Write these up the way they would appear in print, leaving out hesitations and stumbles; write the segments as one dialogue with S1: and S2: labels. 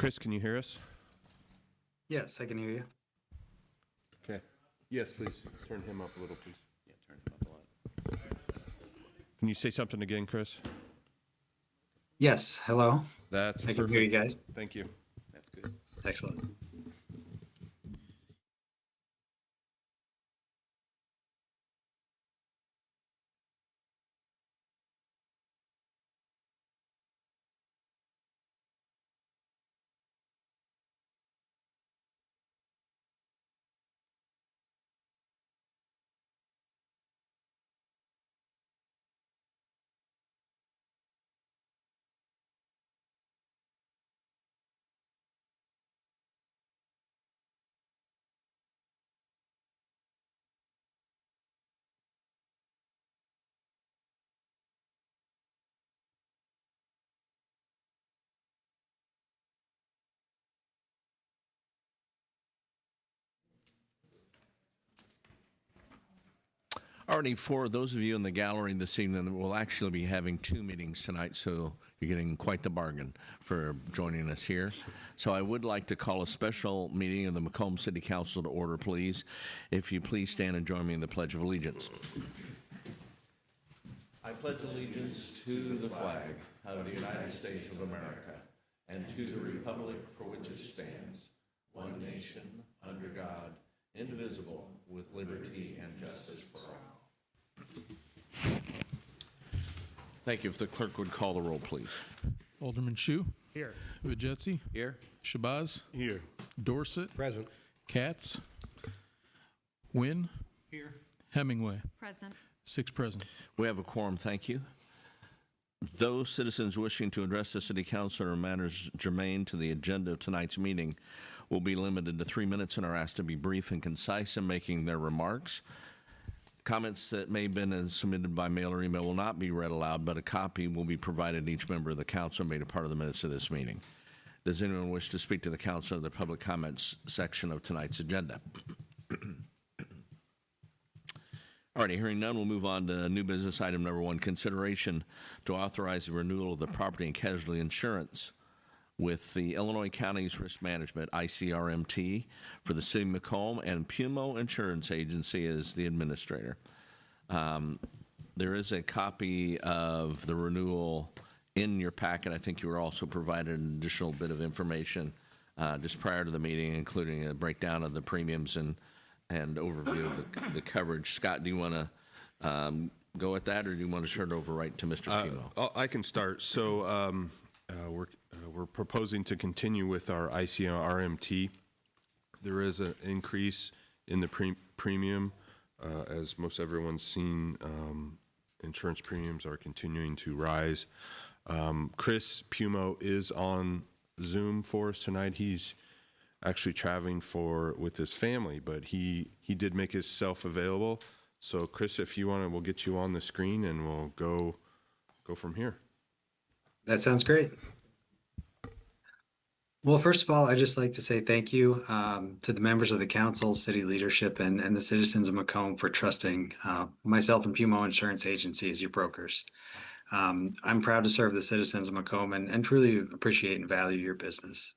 S1: Chris, can you hear us?
S2: Yes, I can hear you.
S1: Okay. Yes, please. Turn him up a little, please.
S3: Yeah, turn him up a lot.
S1: Can you say something again, Chris?
S2: Yes, hello.
S1: That's
S2: I
S1: perfect.
S2: can hear you guys.
S1: Thank you.
S3: That's good.
S2: Excellent.
S3: Alrighty, for those of you in the gallery this evening, we'll actually be having two meetings tonight, so you're getting quite the bargain for joining us here. So I would like to call a special meeting of the Macomb City Council to order, please. If you please stand and join me in the Pledge of Allegiance. I pledge allegiance to the flag of the United States of America and to the republic for which it stands, one nation, under God, indivisible, with liberty and justice for all. Thank you. If the clerk would call the roll, please.
S4: Alderman Shu.
S5: Here.
S4: Vajetsy.
S3: Here.
S4: Shabazz.
S5: Here.
S4: Dorset.
S5: Present.
S4: Katz. Wynn.
S5: Here.
S4: Hemingway.
S6: Present.
S4: 6 present.
S3: We have a quorum. Thank you. Those citizens wishing to address the city council or matters germane to the agenda of tonight's meeting will be limited to 3 minutes and are asked to be brief and concise in making their remarks. Comments that may have been submitted by mail or email will not be read aloud, but a copy will be provided to each member of the council and made a part of the minutes of this meeting. Does anyone wish to speak to the council or the public comments section of tonight's agenda? All right, hearing none, we'll move on to new business item number 1, consideration to authorize the renewal of the property and casualty insurance with the Illinois County's Risk Management, ICRMT, for the City of Macomb, and Pumo Insurance Agency as the administrator. There is a copy of the renewal in your packet. I think you were also provided an additional bit of information just prior to the meeting, including a breakdown of the premiums and overview of the coverage. Scott, do you want to go at that, or do you want to turn it over right to Mr. Pumo?
S1: I can start. So we're proposing to continue with our ICRMT. There is an increase in the premium. As most everyone's seen, insurance premiums are continuing to rise. Chris Pumo is on Zoom for us tonight. He's actually traveling with his family, but he did make himself available. So Chris, if you want to, we'll get you on the screen and we'll go from here.
S2: That sounds great. Well, first of all, I'd just like to say thank you to the members of the council, city leadership, and the citizens of Macomb for trusting myself and Pumo Insurance Agency as your brokers. I'm proud to serve the citizens of Macomb and truly appreciate and value your business.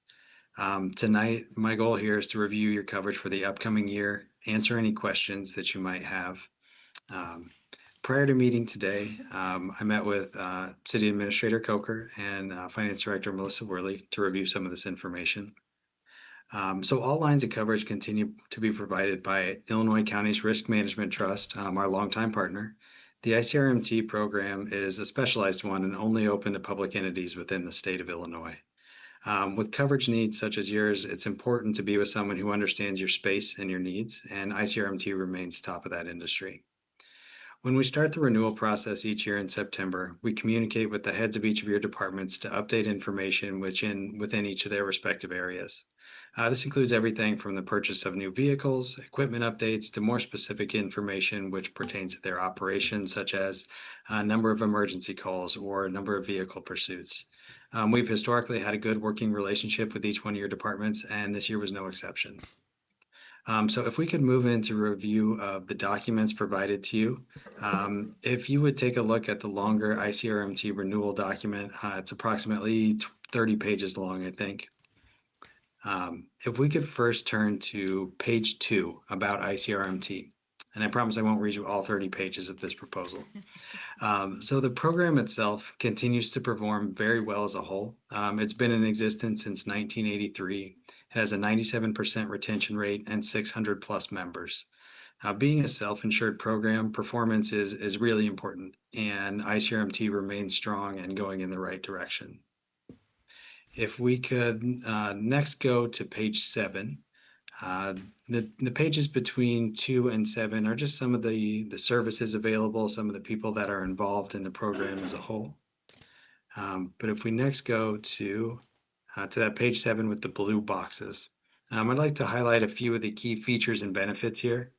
S2: Tonight, my goal here is to review your coverage for the upcoming year, answer any questions that you might have. Prior to meeting today, I met with City Administrator Coker and Finance Director Melissa Worley to review some of this information. So all lines of coverage continue to be provided by Illinois County's Risk Management Trust, our longtime partner. The ICRMT program is a specialized one and only open to public entities within the state of Illinois. With coverage needs such as yours, it's important to be with someone who understands your space and your needs, and ICRMT remains top of that industry. When we start the renewal process each year in September, we communicate with the heads of each of your departments to update information within each of their respective areas. This includes everything from the purchase of new vehicles, equipment updates, to more specific information which pertains to their operations, such as number of emergency calls or number of vehicle pursuits. We've historically had a good working relationship with each one of your departments, and this year was no exception. So if we could move into review of the documents provided to you, if you would take a look at the longer ICRMT renewal document, it's approximately 30 pages long, I think. If we could first turn to page 2 about ICRMT, and I promise I won't read you all 30 pages of this proposal. So the program itself continues to perform very well as a whole. It's been in existence since 1983. It has a 97% retention rate and 600 plus members. Being a self-insured program, performance is really important, and ICRMT remains strong and going in the right direction. If we could next go to page 7. The pages between 2 and 7 are just some of the services available, some of the people that are involved in the program as a whole. But if we next go to that page 7 with the blue boxes, I'd like to highlight a few of the key features and benefits here.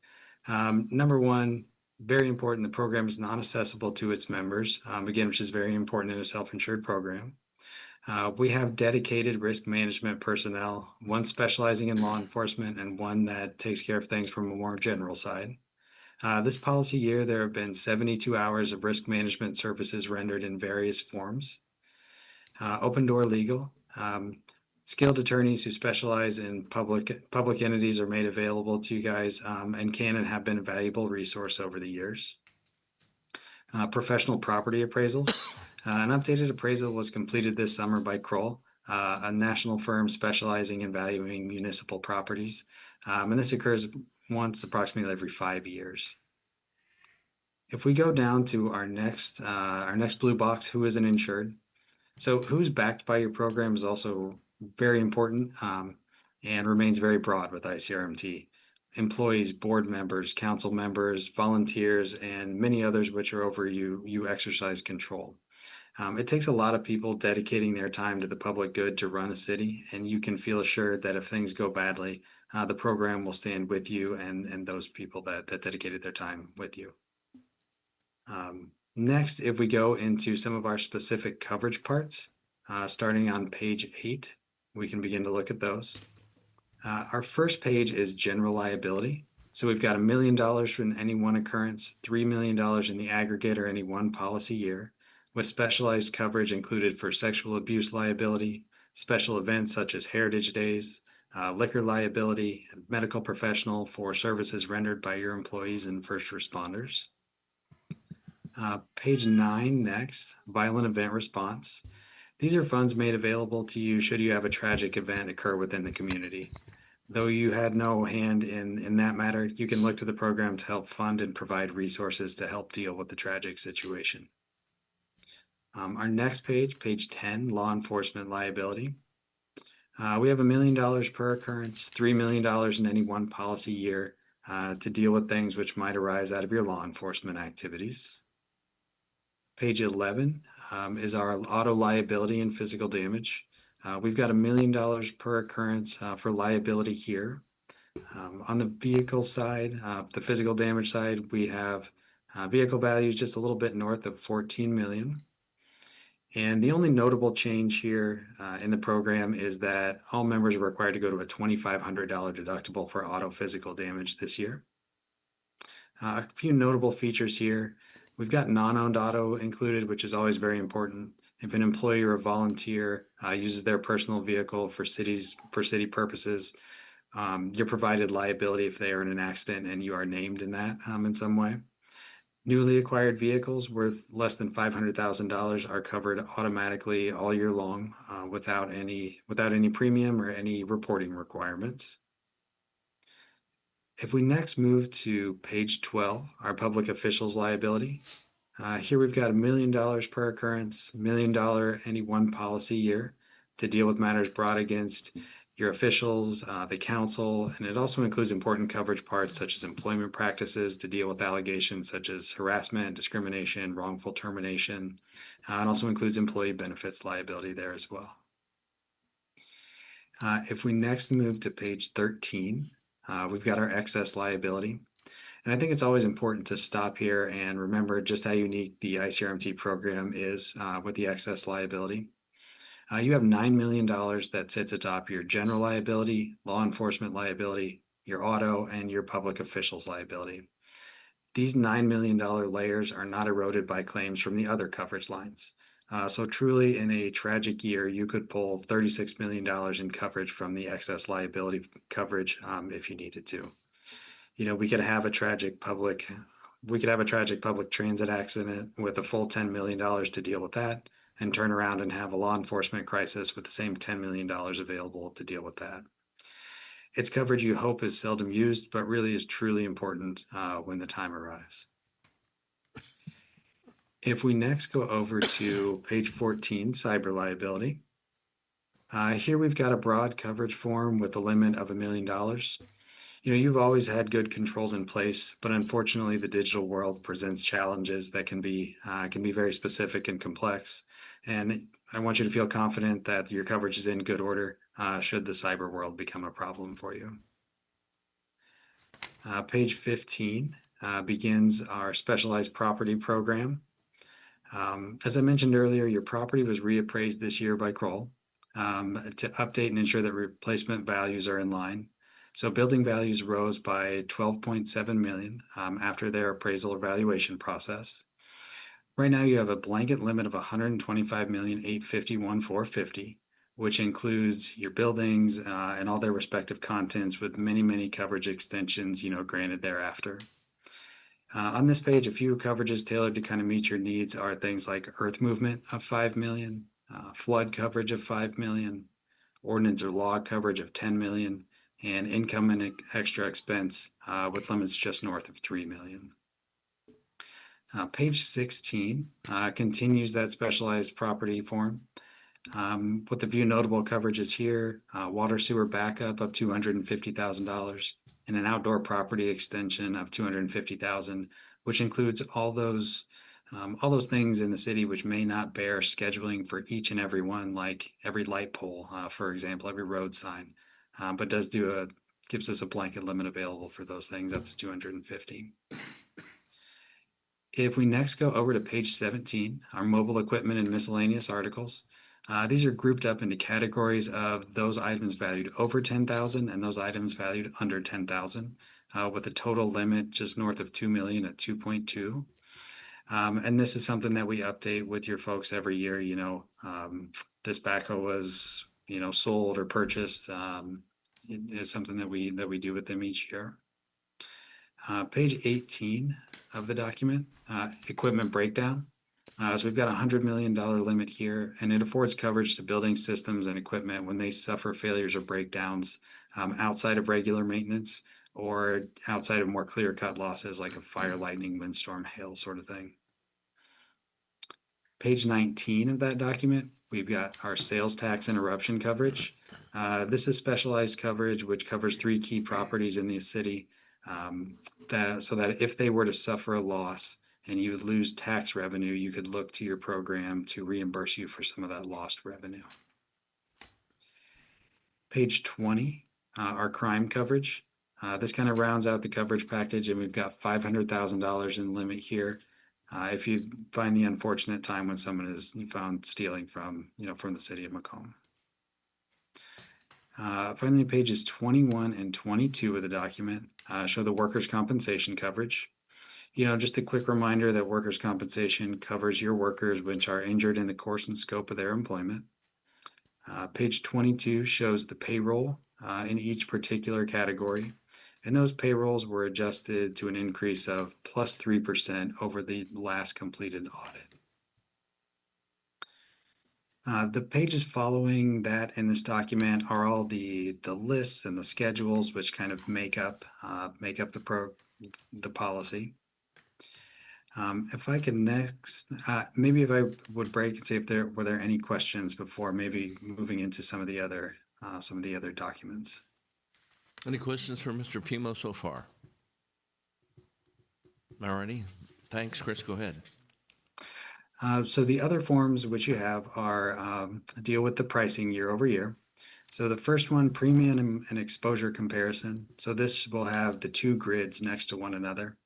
S2: Number one, very important, the program is non-accessible to its members, again, which is very important in a self-insured program. We have dedicated risk management personnel, one specializing in law enforcement and one that takes care of things from a more general side. This policy year, there have been 72 hours of risk management services rendered in various forms. Open Door Legal, skilled attorneys who specialize in public entities are made available to you guys and can and have been a valuable resource over the years. Professional property appraisals. An updated appraisal was completed this summer by Kroll, a national firm specializing in valuing municipal properties. And this occurs once approximately every 5 years. If we go down to our next blue box, who isn't insured? So who's backed by your program is also very important and remains very broad with ICRMT. Employees, board members, council members, volunteers, and many others which are over you exercise control. It takes a lot of people dedicating their time to the public good to run a city, and you can feel assured that if things go badly, the program will stand with you and those people that dedicated their time with you. Next, if we go into some of our specific coverage parts, starting on page 8, we can begin to look at those. Our first page is general liability. So we've got $1 million in any one occurrence, $3 million in the aggregate or any one policy year, with specialized coverage included for sexual abuse liability, special events such as Heritage Days, liquor liability, medical professional for services rendered by your employees and first responders. Page 9 next, violent event response. These are funds made available to you should you have a tragic event occur within the community. Though you had no hand in that matter, you can look to the program to help fund and provide resources to help deal with the tragic situation. Our next page, page 10, law enforcement liability. We have $1 million per occurrence, $3 million in any one policy year to deal with things which might arise out of your law enforcement activities. Page 11 is our auto liability and physical damage. We've got $1 million per occurrence for liability here. On the vehicle side, the physical damage side, we have vehicle values just a little bit north of 14 million. And the only notable change here in the program is that all members are required to go to a $2,500 deductible for auto physical damage this year. A few notable features here. We've got non-owned auto included, which is always very important. If an employee or a volunteer uses their personal vehicle for city purposes, you're provided liability if they are in an accident and you are named in that in some way. Newly acquired vehicles worth less than $500,000 are covered automatically all year long without any premium or any reporting requirements. If we next move to page 12, our public officials liability, here we've got $1 million per occurrence, $1 million any one policy year to deal with matters brought against your officials, the council, and it also includes important coverage parts such as employment practices to deal with allegations such as harassment, discrimination, wrongful termination, and also includes employee benefits liability there as well. If we next move to page 13, we've got our excess liability. And I think it's always important to stop here and remember just how unique the ICRMT program is with the excess liability. You have $9 million that sits atop your general liability, law enforcement liability, your auto, and your public officials liability. These $9 million layers are not eroded by claims from the other coverage lines. So truly, in a tragic year, you could pull $36 million in coverage from the excess liability coverage if you needed to. You know, we could have a tragic public transit accident with a full $10 million to deal with that, and turn around and have a law enforcement crisis with the same $10 million available to deal with that. It's coverage you hope is seldom used, but really is truly important when the time arrives. If we next go over to page 14, cyber liability. Here we've got a broad coverage form with a limit of $1 million. You know, you've always had good controls in place, but unfortunately the digital world presents challenges that can be very specific and complex. And I want you to feel confident that your coverage is in good order should the cyber world become a problem for you. Page 15 begins our specialized property program. As I mentioned earlier, your property was reappraised this year by Kroll to update and ensure that replacement values are in line. So building values rose by 12.7 million after their appraisal evaluation process. Right now, you have a blanket limit of 125,851,450, which includes your buildings and all their respective contents, with many coverage extensions, granted thereafter. On this page, a few coverages tailored to kind of meet your needs are things like earth movement of 5 million, flood coverage of 5 million, ordinance or log coverage of 10 million, and income and extra expense with limits just north of 3 million. Page 16 continues that specialized property form with a few notable coverages here: water sewer backup of $250,000 and an outdoor property extension of $250,000, which includes all those things in the city which may not bear scheduling for each and every one, like every light pole, for example, every road sign, but gives us a blanket limit available for those things up to 250. If we next go over to page 17, our mobile equipment and miscellaneous articles, these are grouped up into categories of those items valued over 10,000 and those items valued under 10,000, with a total limit just north of 2 million at 2.2. And this is something that we update with your folks every year. This backhoe was, sold or purchased. It is something that we do with them each year. Page 18 of the document, equipment breakdown. So we've got a $100 million limit here, and it affords coverage to building systems and equipment when they suffer failures or breakdowns outside of regular maintenance or outside of more clear-cut losses like a fire, lightning, windstorm, hail sort of thing. Page 19 of that document, we've got our sales tax interruption coverage. This is specialized coverage which covers 3 key properties in the city so that if they were to suffer a loss and you would lose tax revenue, you could look to your program to reimburse you for some of that lost revenue. Page 20, our crime coverage. This kind of rounds out the coverage package, and we've got $500,000 in limit here. If you find the unfortunate time when someone is found stealing from the city of Macomb. Finally, pages 21 and 22 of the document show the workers' compensation coverage. Just a quick reminder that workers' compensation covers your workers which are injured in the course and scope of their employment. Page 22 shows the payroll in each particular category, and those payrolls were adjusted to an increase of plus 3% over the last completed audit. The pages following that in this document are all the lists and the schedules which kind of make up the policy. If I could next, maybe if I would break and see if were there any questions before maybe moving into some of the other documents.
S3: Any questions for Mr. Pimo so far? Alrighty, thanks, Chris. Go ahead.
S2: So the other forms which you have are deal with the pricing year over year. So the first one, premium and exposure comparison. So this will have the 2 grids next to one another.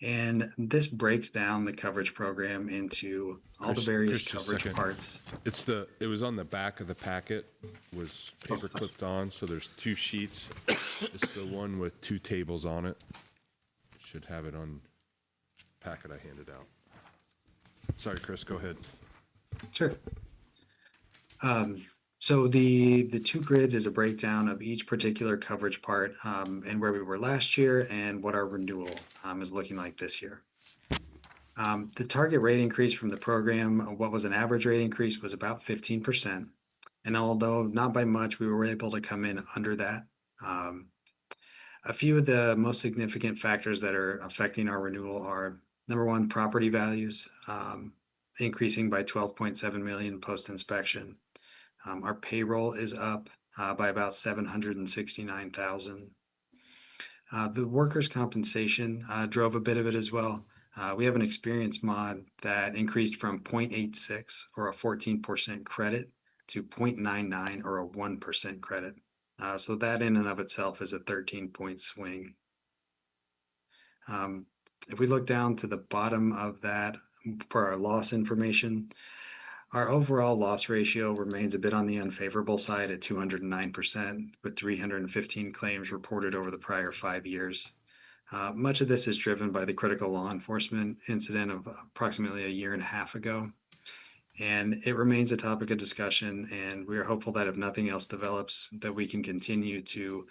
S2: And this breaks down the coverage program into all the various coverage parts.
S1: It was on the back of the packet, was paper clipped on, so there's 2 sheets. It's the one with 2 tables on it. Should have it on packet I handed out. Sorry, Chris, go ahead.
S2: Sure. So the two grids is a breakdown of each particular coverage part, and where we were last year and what our renewal, is looking like this year. The target rate increase from the program, what was an average rate increase, was about 15%. And although not by much, we were able to come in under that. A few of the most significant factors that are affecting our renewal are, number one, property values, increasing by 12.7 million post-inspection. Our payroll is up by about 769,000. The workers' compensation drove a bit of it as well. We have an experience mod that increased from 0.86 or a 14% credit to 0.99 or a 1% credit. So that in and of itself is a 13-point swing. If we look down to the bottom of that for our loss information, our overall loss ratio remains a bit on the unfavorable side at 209%, with 315 claims reported over the prior 5 years. Much of this is driven by the critical law enforcement incident of approximately a year and a half ago. And it remains a topic of discussion, and we are hopeful that if nothing else develops, that we can continue to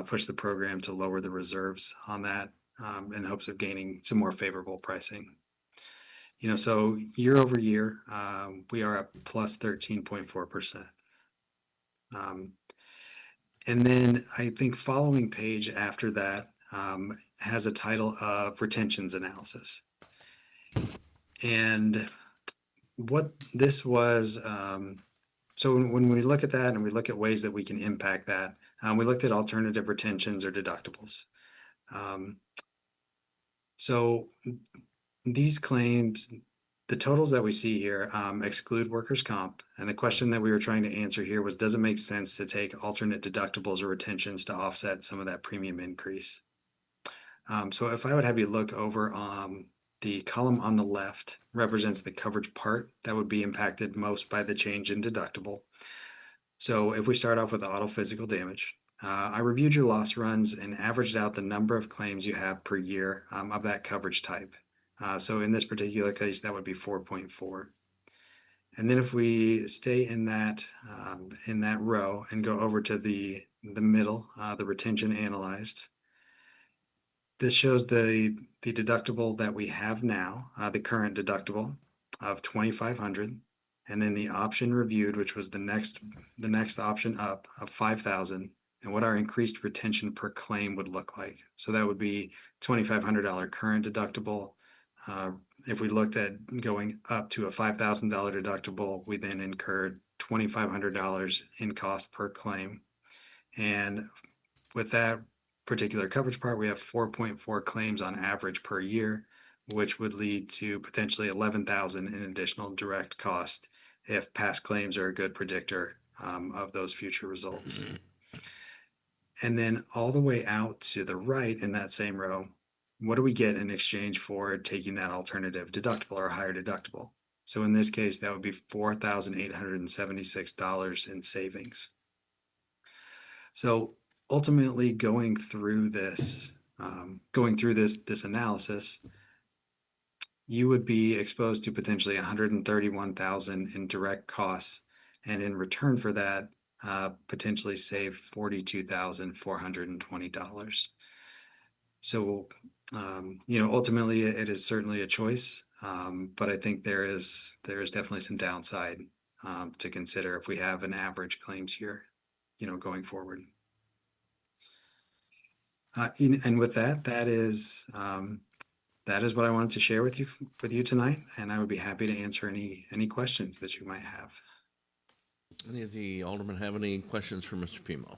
S2: push the program to lower the reserves on that in hopes of gaining some more favorable pricing. So year over year, we are at plus 13.4%. And then I think following page after that has a title of retentions analysis. And what this was, so when we look at that and we look at ways that we can impact that, we looked at alternative retentions or deductibles. So these claims, the totals that we see here exclude workers' comp. And the question that we were trying to answer here was, does it make sense to take alternate deductibles or retentions to offset some of that premium increase? So if I would have you look over the column on the left represents the coverage part that would be impacted most by the change in deductible. So if we start off with auto physical damage, I reviewed your loss runs and averaged out the number of claims you have per year of that coverage type. So in this particular case, that would be 4.4. And then if we stay in that row and go over to the middle, the retention analyzed, this shows the deductible that we have now, the current deductible of $2,500, and then the option reviewed, which was the next option up of $5,000, and what our increased retention per claim would look like. So that would be $2,500 current deductible. If we looked at going up to a $5,000 deductible, we then incurred $2,500 in cost per claim. And with that particular coverage part, we have 4.4 claims on average per year, which would lead to potentially $11,000 in additional direct cost if past claims are a good predictor of those future results. And then all the way out to the right in that same row, what do we get in exchange for taking that alternative deductible or higher deductible? So in this case, that would be $4,876 in savings. So ultimately, going through this analysis, you would be exposed to potentially $131,000 in direct costs, and in return for that, potentially save $42,420. So, ultimately, it is certainly a choice, but I think there is definitely some downside to consider if we have an average claims year, going forward. And with that is what I wanted to share with you tonight, and I would be happy to answer any questions that you might have.
S3: Any of the aldermen have any questions for Mr. Pimo?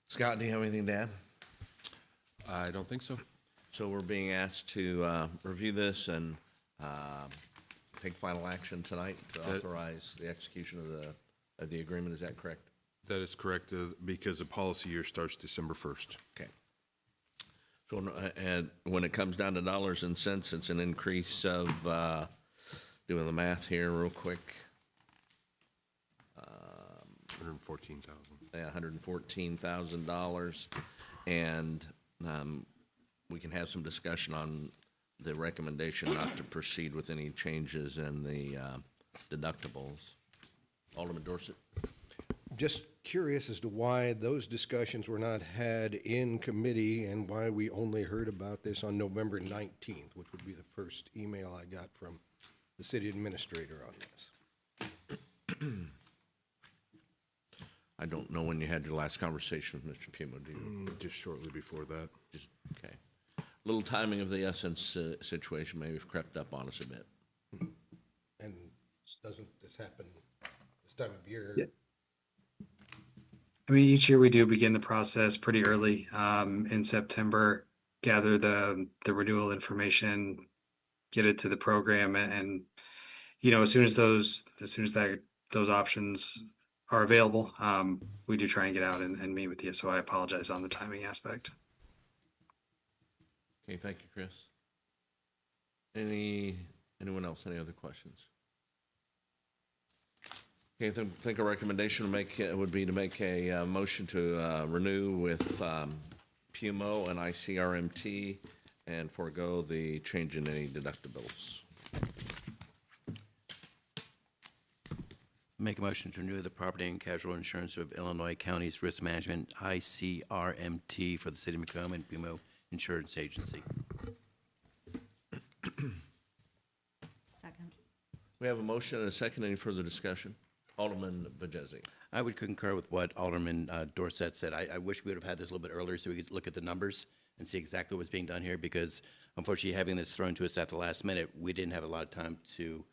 S3: Scott, do you have anything to add?
S1: I don't think so.
S3: So we're being asked to review this and take final action tonight to authorize the execution of the agreement. Is that correct?
S1: That is correct, because the policy year starts December 1st.
S3: Okay. So and when it comes down to dollars and cents, it's an increase of, doing the math here real quick,
S1: 114,000.
S3: yeah, $114,000. And we can have some discussion on the recommendation not to proceed with any changes in the deductibles. Alderman Dorsett?
S5: Just curious as to why those discussions were not had in committee and why we only heard about this on November 19th, which would be the first email I got from the city administrator on this.
S3: I don't know when you had your last conversation with Mr. Puma, do you?
S1: Just shortly before that.
S3: Okay. Little timing of the essence situation may have crept up on us a bit.
S5: And doesn't this happen this time of year?
S2: Yeah. I mean, each year we do begin the process pretty early in September, gather the renewal information, get it to the program, and as soon as those options are available, we do try and get out and meet with you. So I apologize on the timing aspect.
S3: Okay, thank you, Chris. Anyone else? Any other questions? Okay, I think a recommendation would be to make a motion to renew with PUMO and ICRMT and forego the change in any deductibles.
S6: Make a motion to renew the property and casualty insurance of Illinois County's Risk Management, ICRMT, for the city of Macomb and BMO Insurance Agency.
S7: Second.
S3: We have a motion and a second. Any further discussion? Alderman Bajesi.
S6: I would concur with what Alderman Dorsett said. I wish we would have had this a little bit earlier so we could look at the numbers and see exactly what's being done here, because unfortunately having this thrown to us at the last minute, we didn't have a lot of time to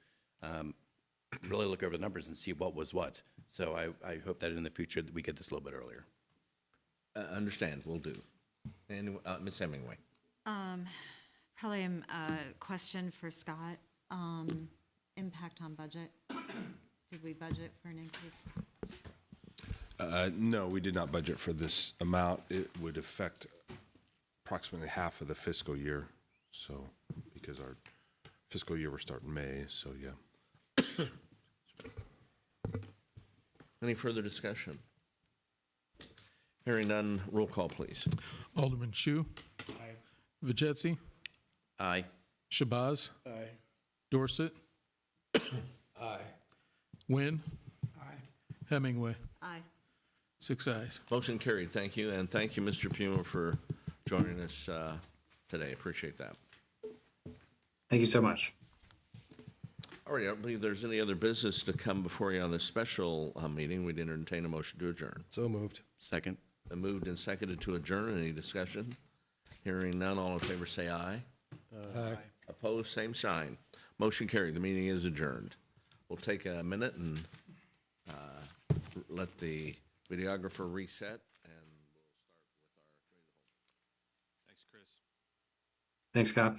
S6: really look over the numbers and see what was what. So I hope that in the future that we get this a little bit earlier.
S3: Understand, will do. And Ms. Hemingway.
S7: Probably a question for Scott. Impact on budget. Did we budget for an increase?
S1: No, we did not budget for this amount. It would affect approximately half of the fiscal year. So, because our fiscal year, we're starting May, so yeah.
S3: Any further discussion? Hearing none, roll call, please.
S4: Alderman Shu. Vajezzi.
S6: Aye.
S4: Shabazz.
S5: Aye.
S4: Dorsett.
S5: Aye.
S4: Wynn. Hemingway.
S7: Aye.
S4: 6 ayes.
S3: Motion carried, thank you, and thank you, Mr. Puma, for joining us today. Appreciate that.
S2: Thank you so much.
S3: All right, I don't believe there's any other business to come before you on this special meeting. We'd entertain a motion to adjourn.
S5: So moved.
S6: Second.
S3: Been moved and seconded to adjourn. Any discussion? Hearing none, all in favor say aye.
S5: Aye.
S3: Opposed, same sign. Motion carried. The meeting is adjourned. We'll take a minute and let the videographer reset, and we'll start with our committee of the whole.
S1: Thanks, Chris.
S2: Thanks, Scott.